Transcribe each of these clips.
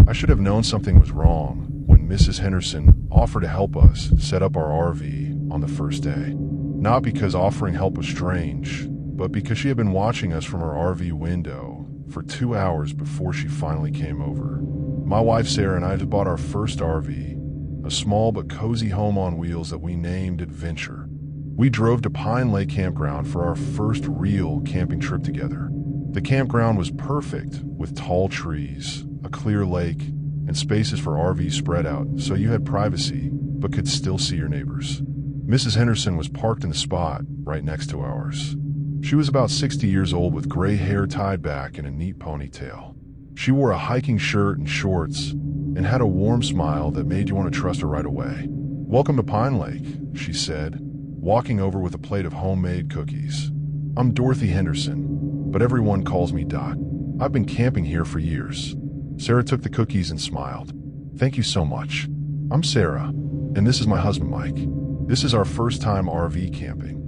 I should have known something was wrong when Mrs. Henderson offered to help us set up our RV on the first day. Not because offering help was strange, but because she had been watching us from her RV window for 2 hours before she finally came over. My wife Sarah and I had bought our first RV, a small but cozy home on wheels that we named Adventure. We drove to Pine Lake Campground for our first real camping trip together. The campground was perfect, with tall trees, a clear lake, and spaces for RVs spread out so you had privacy but could still see your neighbors. Mrs. Henderson was parked in the spot right next to ours. She was about 60 years old with gray hair tied back in a neat ponytail. She wore a hiking shirt and shorts and had a warm smile that made you want to trust her right away. "Welcome to Pine Lake," she said, walking over with a plate of homemade cookies. "I'm Dorothy Henderson, but everyone calls me Dot. I've been camping here for years." Sarah took the cookies and smiled. "Thank you so much. I'm Sarah, and this is my husband Mike. This is our first time RV camping."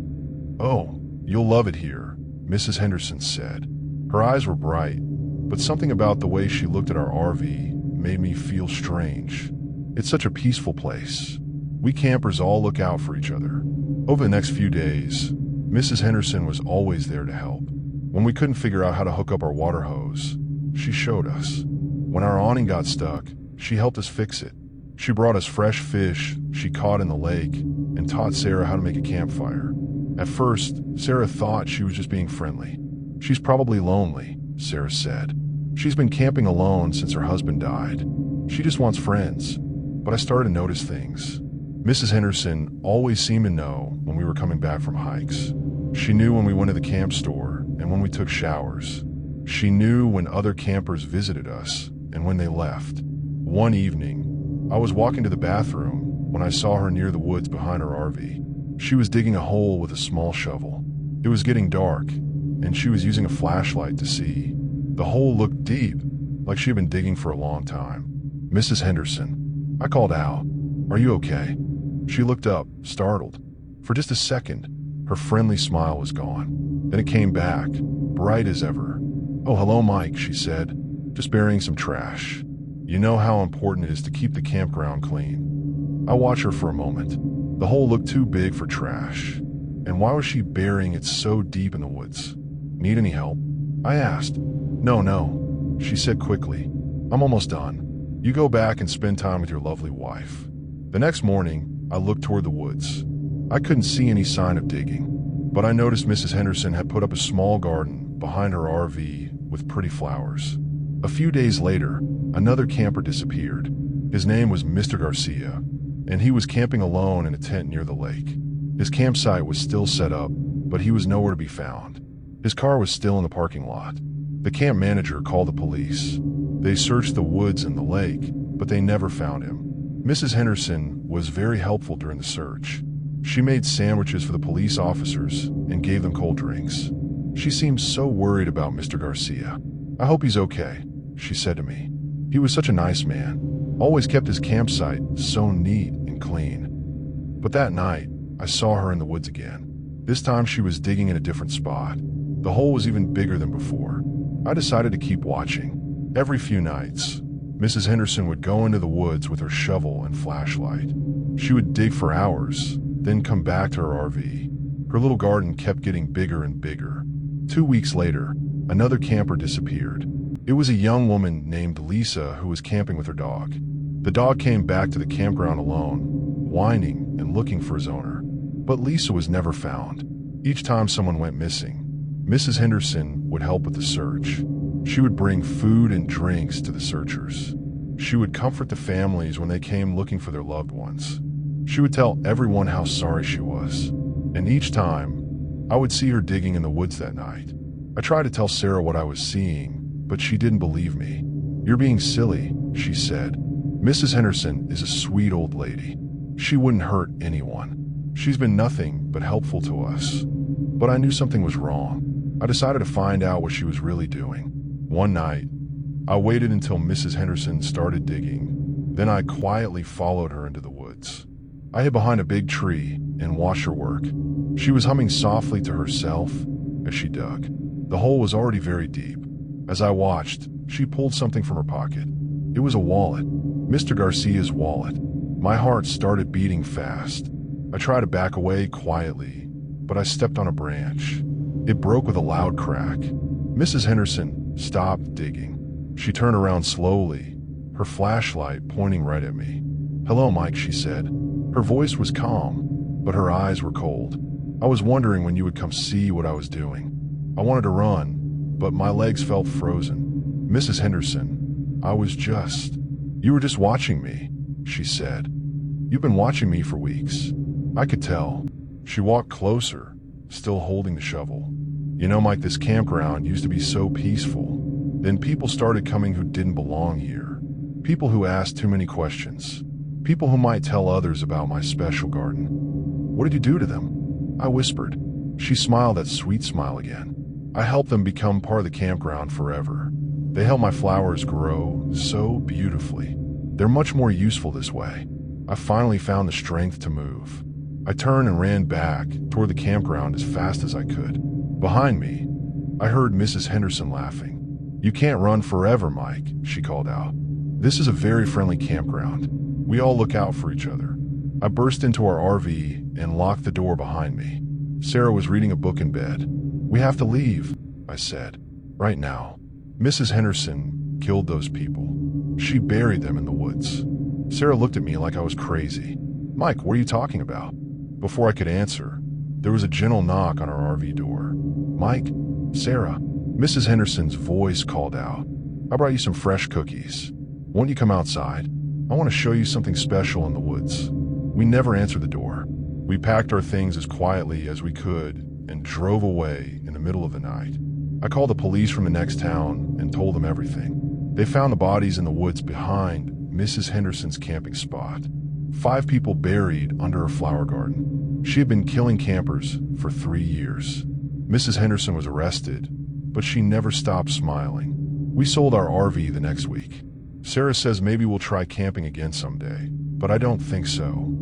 "Oh, you'll love it here," Mrs. Henderson said. Her eyes were bright, but something about the way she looked at our RV made me feel strange. It's such a peaceful place. We campers all look out for each other. Over the next few days, Mrs. Henderson was always there to help. When we couldn't figure out how to hook up our water hose, she showed us. When our awning got stuck, she helped us fix it. She brought us fresh fish she caught in the lake and taught Sarah how to make a campfire. At first, Sarah thought she was just being friendly. "She's probably lonely," Sarah said. "She's been camping alone since her husband died. She just wants friends." But I started to notice things. Mrs. Henderson always seemed to know when we were coming back from hikes. She knew when we went to the camp store and when we took showers. She knew when other campers visited us and when they left. One evening, I was walking to the bathroom when I saw her near the woods behind her RV. She was digging a hole with a small shovel. It was getting dark, and she was using a flashlight to see. The hole looked deep, like she had been digging for a long time. "Mrs. Henderson," I called out. "Are you okay?" She looked up, startled. For just a second, her friendly smile was gone. Then it came back, bright as ever. "Oh, hello, Mike," she said. "Just burying some trash. You know how important it is to keep the campground clean." I watched her for a moment. The hole looked too big for trash. And why was she burying it so deep in the woods? "Need any help?" I asked. No, she said quickly. "I'm almost done. You go back and spend time with your lovely wife." The next morning, I looked toward the woods. I couldn't see any sign of digging, but I noticed Mrs. Henderson had put up a small garden behind her RV with pretty flowers. A few days later, another camper disappeared. His name was Mr. Garcia, and he was camping alone in a tent near the lake. His campsite was still set up, but he was nowhere to be found. His car was still in the parking lot. The camp manager called the police. They searched the woods and the lake, but they never found him. Mrs. Henderson was very helpful during the search. She made sandwiches for the police officers and gave them cold drinks. She seemed so worried about Mr. Garcia. "I hope he's okay," she said to me. "He was such a nice man. Always kept his campsite so neat and clean." But that night, I saw her in the woods again. This time she was digging in a different spot. The hole was even bigger than before. I decided to keep watching. Every few nights, Mrs. Henderson would go into the woods with her shovel and flashlight. She would dig for hours, then come back to her RV. Her little garden kept getting bigger and bigger. 2 weeks later, another camper disappeared. It was a young woman named Lisa who was camping with her dog. The dog came back to the campground alone, whining and looking for his owner. But Lisa was never found. Each time someone went missing, Mrs. Henderson would help with the search. She would bring food and drinks to the searchers. She would comfort the families when they came looking for their loved ones. She would tell everyone how sorry she was. And each time, I would see her digging in the woods that night. I tried to tell Sarah what I was seeing, but she didn't believe me. "You're being silly," she said. "Mrs. Henderson is a sweet old lady. She wouldn't hurt anyone. She's been nothing but helpful to us." But I knew something was wrong. I decided to find out what she was really doing. One night, I waited until Mrs. Henderson started digging. Then I quietly followed her into the woods. I hid behind a big tree and watched her work. She was humming softly to herself as she dug. The hole was already very deep. As I watched, she pulled something from her pocket. It was a wallet. Mr. Garcia's wallet. My heart started beating fast. I tried to back away quietly, but I stepped on a branch. It broke with a loud crack. Mrs. Henderson stopped digging. She turned around slowly, her flashlight pointing right at me. "Hello, Mike," she said. Her voice was calm, but her eyes were cold. "I was wondering when you would come see what I was doing. I wanted to run, but my legs felt frozen. Mrs. Henderson, you were just watching me," she said. "You've been watching me for weeks." I could tell. She walked closer, still holding the shovel. "You know, Mike, this campground used to be so peaceful. Then people started coming who didn't belong here. People who asked too many questions. People who might tell others about my special garden." "What did you do to them?" I whispered. She smiled that sweet smile again. "I helped them become part of the campground forever. They helped my flowers grow so beautifully. They're much more useful this way." I finally found the strength to move. I turned and ran back toward the campground as fast as I could. Behind me, I heard Mrs. Henderson laughing. "You can't run forever, Mike," she called out. "This is a very friendly campground. We all look out for each other." I burst into our RV and locked the door behind me. Sarah was reading a book in bed. "We have to leave," I said. "Right now. Mrs. Henderson killed those people. She buried them in the woods." Sarah looked at me like I was crazy. "Mike, what are you talking about?" Before I could answer, there was a gentle knock on our RV door. "Mike? Sarah?" Mrs. Henderson's voice called out. "I brought you some fresh cookies. Won't you come outside? I want to show you something special in the woods." We never answered the door. We packed our things as quietly as we could and drove away in the middle of the night. I called the police from the next town and told them everything. They found the bodies in the woods behind Mrs. Henderson's camping spot. 5 people buried under her flower garden. She had been killing campers for 3 years. Mrs. Henderson was arrested, but she never stopped smiling. We sold our RV the next week. Sarah says maybe we'll try camping again someday, but I don't think so.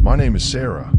My name is Sarah,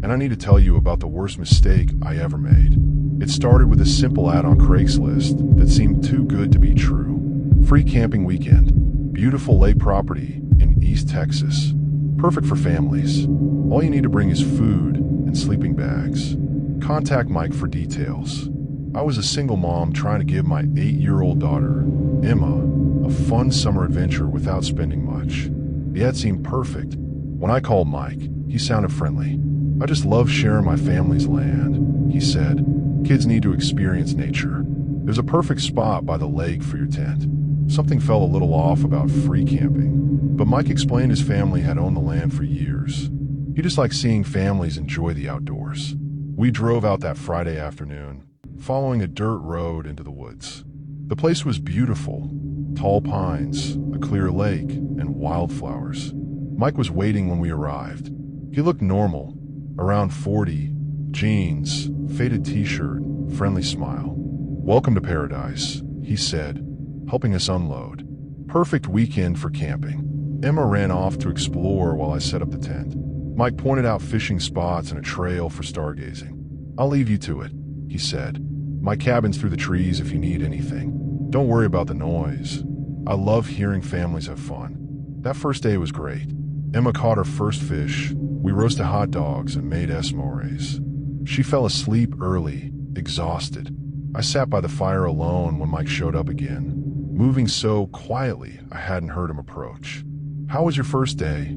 and I need to tell you about the worst mistake I ever made. It started with a simple ad on Craigslist that seemed too good to be true. Free camping weekend. Beautiful lake property in East Texas. Perfect for families. All you need to bring is food and sleeping bags. Contact Mike for details. I was a single mom trying to give my 8-year-old daughter, Emma, a fun summer adventure without spending much. The ad seemed perfect. When I called Mike, he sounded friendly. "I just love sharing my family's land," he said. "Kids need to experience nature. There's a perfect spot by the lake for your tent." Something felt a little off about free camping, but Mike explained his family had owned the land for years. He just liked seeing families enjoy the outdoors. We drove out that Friday afternoon, following a dirt road into the woods. The place was beautiful. Tall pines, a clear lake, and wildflowers. Mike was waiting when we arrived. He looked normal, around 40, jeans, faded t-shirt, friendly smile. "Welcome to paradise," he said, helping us unload. Perfect weekend for camping. Emma ran off to explore while I set up the tent. Mike pointed out fishing spots and a trail for stargazing. "I'll leave you to it," he said. "My cabin's through the trees if you need anything. Don't worry about the noise. I love hearing families have fun." That first day was great. Emma caught her first fish. We roasted hot dogs and made s'mores. She fell asleep early, exhausted. I sat by the fire alone when Mike showed up again, moving so quietly I hadn't heard him approach. "How was your first day?"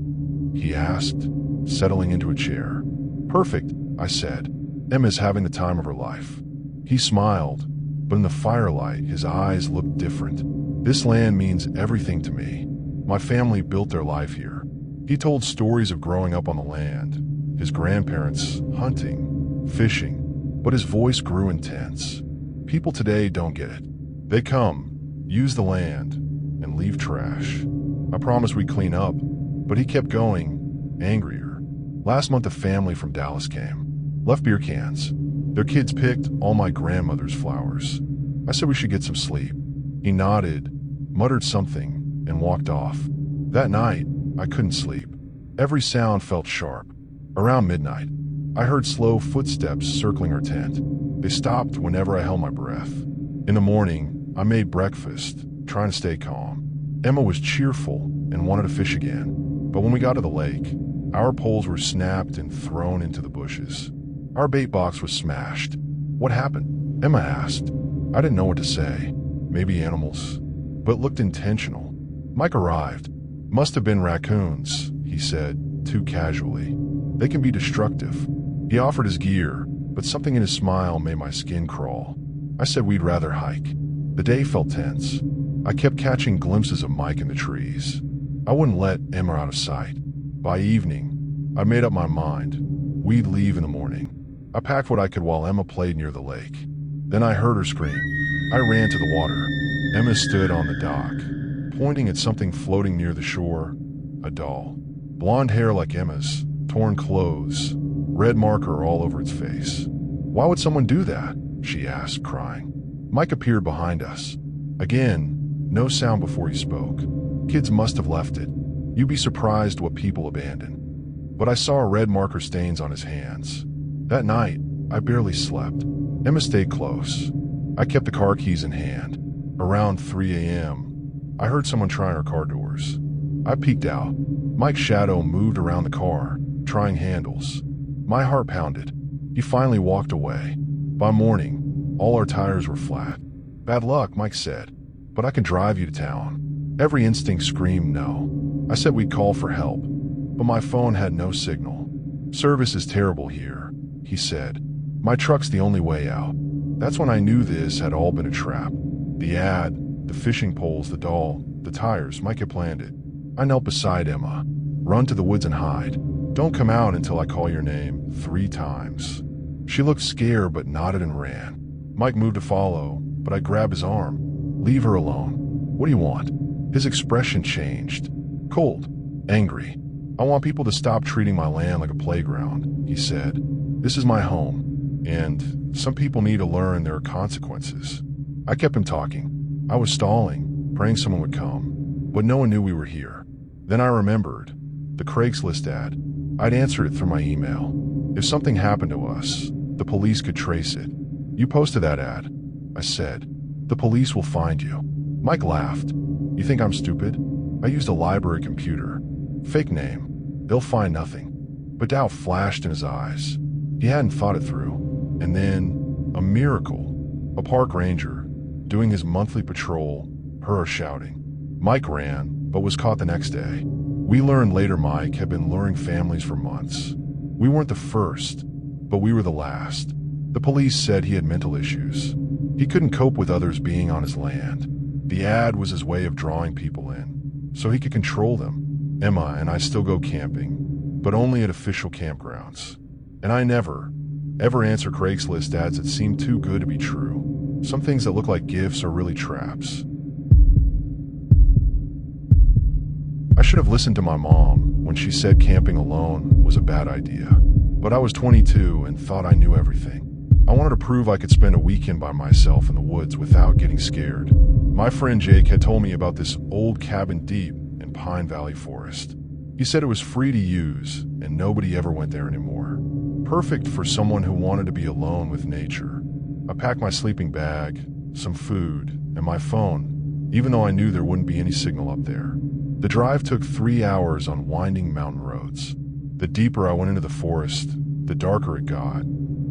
he asked, settling into a chair. "Perfect," I said. "Emma's having the time of her life." He smiled, but in the firelight his eyes looked different. "This land means everything to me. My family built their life here." He told stories of growing up on the land, his grandparents hunting, fishing, but his voice grew intense. People today don't get it. They come, use the land, and leave trash. I promised we'd clean up, but he kept going, angrier. Last month a family from Dallas came, left beer cans. Their kids picked all my grandmother's flowers. I said we should get some sleep. He nodded, muttered something, and walked off. That night, I couldn't sleep. Every sound felt sharp. Around midnight, I heard slow footsteps circling our tent. They stopped whenever I held my breath. In the morning, I made breakfast, trying to stay calm. Emma was cheerful and wanted to fish again. But when we got to the lake, our poles were snapped and thrown into the bushes. Our bait box was smashed. What happened? Emma asked. I didn't know what to say. Maybe animals, but it looked intentional. Mike arrived. Must have been raccoons, he said, too casually. They can be destructive. He offered his gear, but something in his smile made my skin crawl. I said we'd rather hike. The day felt tense. I kept catching glimpses of Mike in the trees. I wouldn't let Emma out of sight. By evening, I made up my mind. We'd leave in the morning. I packed what I could while Emma played near the lake. Then I heard her scream. I ran to the water. Emma stood on the dock, pointing at something floating near the shore. A doll. Blonde hair like Emma's, torn clothes, red marker all over its face. Why would someone do that? She asked, crying. Mike appeared behind us. Again, no sound before he spoke. Kids must have left it. You'd be surprised what people abandon. But I saw red marker stains on his hands. That night, I barely slept. Emma stayed close. I kept the car keys in hand. Around 3 a.m., I heard someone trying our car doors. I peeked out. Mike's shadow moved around the car, trying handles. My heart pounded. He finally walked away. By morning, all our tires were flat. Bad luck, Mike said, but I can drive you to town. Every instinct screamed no. I said we'd call for help, but my phone had no signal. Service is terrible here, he said. My truck's the only way out. That's when I knew this had all been a trap. The ad, the fishing poles, the doll, the tires, Mike had planned it. I knelt beside Emma. Run to the woods and hide. Don't come out until I call your name 3 times. She looked scared but nodded and ran. Mike moved to follow, but I grabbed his arm. Leave her alone. What do you want? His expression changed. Cold. Angry. I want people to stop treating my land like a playground, he said. This is my home, and some people need to learn there are consequences. I kept him talking. I was stalling, praying someone would come, but no one knew we were here. Then I remembered. The Craigslist ad. I'd answered it through my email. If something happened to us, the police could trace it. You posted that ad, I said. The police will find you. Mike laughed. You think I'm stupid? I used a library computer. Fake name. They'll find nothing. But doubt flashed in his eyes. He hadn't thought it through. And then, a miracle. A park ranger, doing his monthly patrol, heard her shouting. Mike ran, but was caught the next day. We learned later Mike had been luring families for months. We weren't the first, but we were the last. The police said he had mental issues. He couldn't cope with others being on his land. The ad was his way of drawing people in, so he could control them. Emma and I still go camping, but only at official campgrounds. And I never, ever answer Craigslist ads that seem too good to be true. Some things that look like gifts are really traps. I should have listened to my mom when she said camping alone was a bad idea. But I was 22 and thought I knew everything. I wanted to prove I could spend a weekend by myself in the woods without getting scared. My friend Jake had told me about this old cabin deep in Pine Valley Forest. He said it was free to use and nobody ever went there anymore. Perfect for someone who wanted to be alone with nature. I packed my sleeping bag, some food, and my phone, even though I knew there wouldn't be any signal up there. The drive took 3 hours on winding mountain roads. The deeper I went into the forest, the darker it got,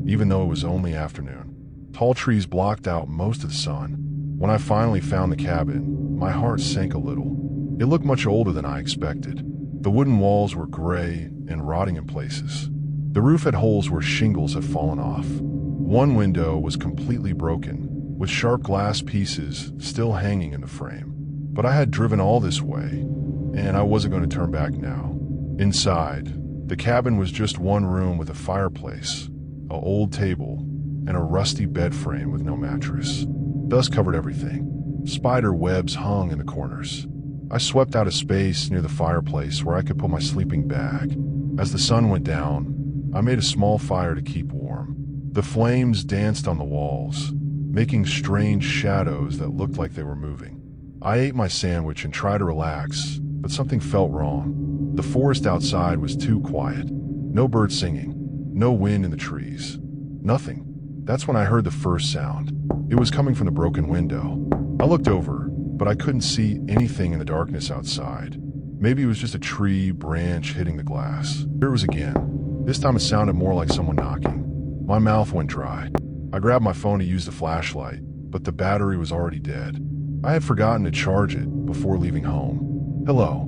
even though it was only afternoon. Tall trees blocked out most of the sun. When I finally found the cabin, my heart sank a little. It looked much older than I expected. The wooden walls were gray and rotting in places. The roof had holes where shingles had fallen off. One window was completely broken, with sharp glass pieces still hanging in the frame. But I had driven all this way, and I wasn't going to turn back now. Inside, the cabin was just one room with a fireplace, an old table, and a rusty bed frame with no mattress. Dust covered everything. Spider webs hung in the corners. I swept out a space near the fireplace where I could put my sleeping bag. As the sun went down, I made a small fire to keep warm. The flames danced on the walls, making strange shadows that looked like they were moving. I ate my sandwich and tried to relax, but something felt wrong. The forest outside was too quiet. No birds singing, no wind in the trees, nothing. That's when I heard the first sound. It was coming from the broken window. I looked over, but I couldn't see anything in the darkness outside. Maybe it was just a tree branch hitting the glass. Here it was again. This time it sounded more like someone knocking. My mouth went dry. I grabbed my phone to use the flashlight, but the battery was already dead. I had forgotten to charge it before leaving home. "Hello,"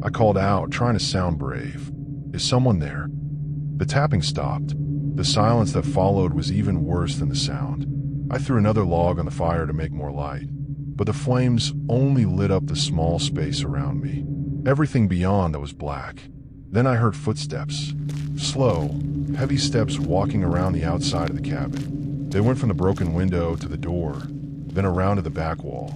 I called out, trying to sound brave. "Is someone there?" The tapping stopped. The silence that followed was even worse than the sound. I threw another log on the fire to make more light, but the flames only lit up the small space around me. Everything beyond that was black. Then I heard footsteps. Slow, heavy steps walking around the outside of the cabin. They went from the broken window to the door, then around to the back wall,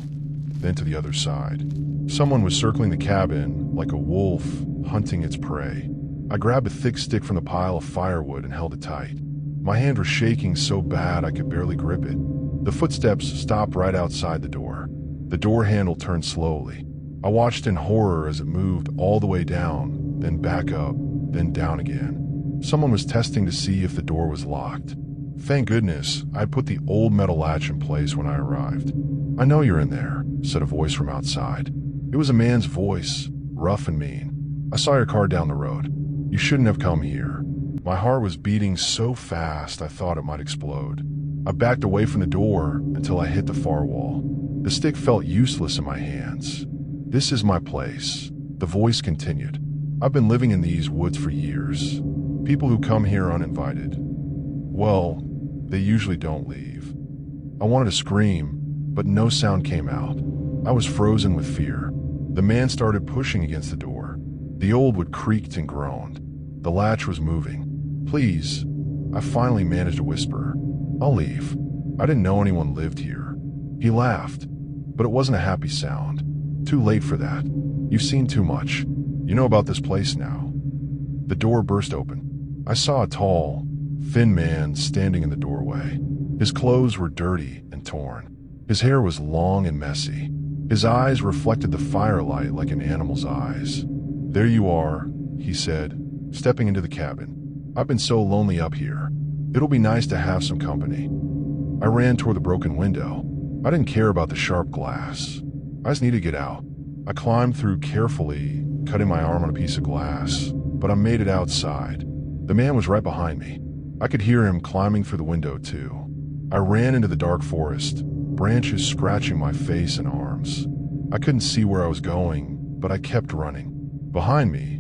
then to the other side. Someone was circling the cabin like a wolf hunting its prey. I grabbed a thick stick from the pile of firewood and held it tight. My hand was shaking so bad I could barely grip it. The footsteps stopped right outside the door. The door handle turned slowly. I watched in horror as it moved all the way down, then back up, then down again. Someone was testing to see if the door was locked. Thank goodness I'd put the old metal latch in place when I arrived. "I know you're in there," said a voice from outside. It was a man's voice, rough and mean. "I saw your car down the road. You shouldn't have come here." My heart was beating so fast I thought it might explode. I backed away from the door until I hit the far wall. The stick felt useless in my hands. "This is my place," the voice continued. "I've been living in these woods for years. People who come here uninvited, well, they usually don't leave." I wanted to scream, but no sound came out. I was frozen with fear. The man started pushing against the door. The old wood creaked and groaned. The latch was moving. "Please," I finally managed to whisper. "I'll leave. I didn't know anyone lived here." He laughed, but it wasn't a happy sound. "Too late for that. You've seen too much. You know about this place now." The door burst open. I saw a tall, thin man standing in the doorway. His clothes were dirty and torn. His hair was long and messy. His eyes reflected the firelight like an animal's eyes. "There you are," he said, stepping into the cabin. "I've been so lonely up here. It'll be nice to have some company." I ran toward the broken window. I didn't care about the sharp glass. I just needed to get out. I climbed through carefully, cutting my arm on a piece of glass, but I made it outside. The man was right behind me. I could hear him climbing through the window too. I ran into the dark forest, branches scratching my face and arms. I couldn't see where I was going, but I kept running. Behind me,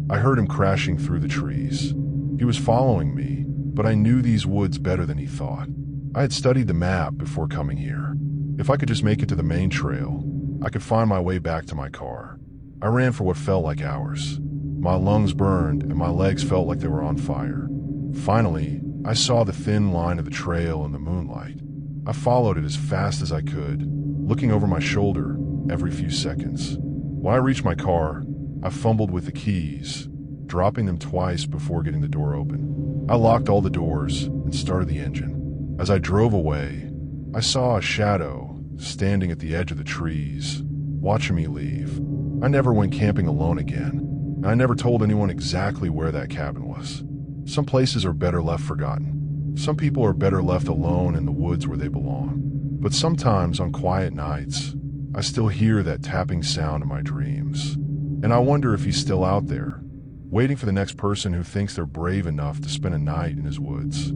I heard him crashing through the trees. He was following me, but I knew these woods better than he thought. I had studied the map before coming here. If I could just make it to the main trail, I could find my way back to my car. I ran for what felt like hours. My lungs burned and my legs felt like they were on fire. Finally, I saw the thin line of the trail in the moonlight. I followed it as fast as I could, looking over my shoulder every few seconds. When I reached my car, I fumbled with the keys, dropping them twice before getting the door open. I locked all the doors and started the engine. As I drove away, I saw a shadow standing at the edge of the trees, watching me leave. I never went camping alone again, and I never told anyone exactly where that cabin was. Some places are better left forgotten. Some people are better left alone in the woods where they belong. But sometimes on quiet nights, I still hear that tapping sound in my dreams. And I wonder if he's still out there, waiting for the next person who thinks they're brave enough to spend a night in his woods.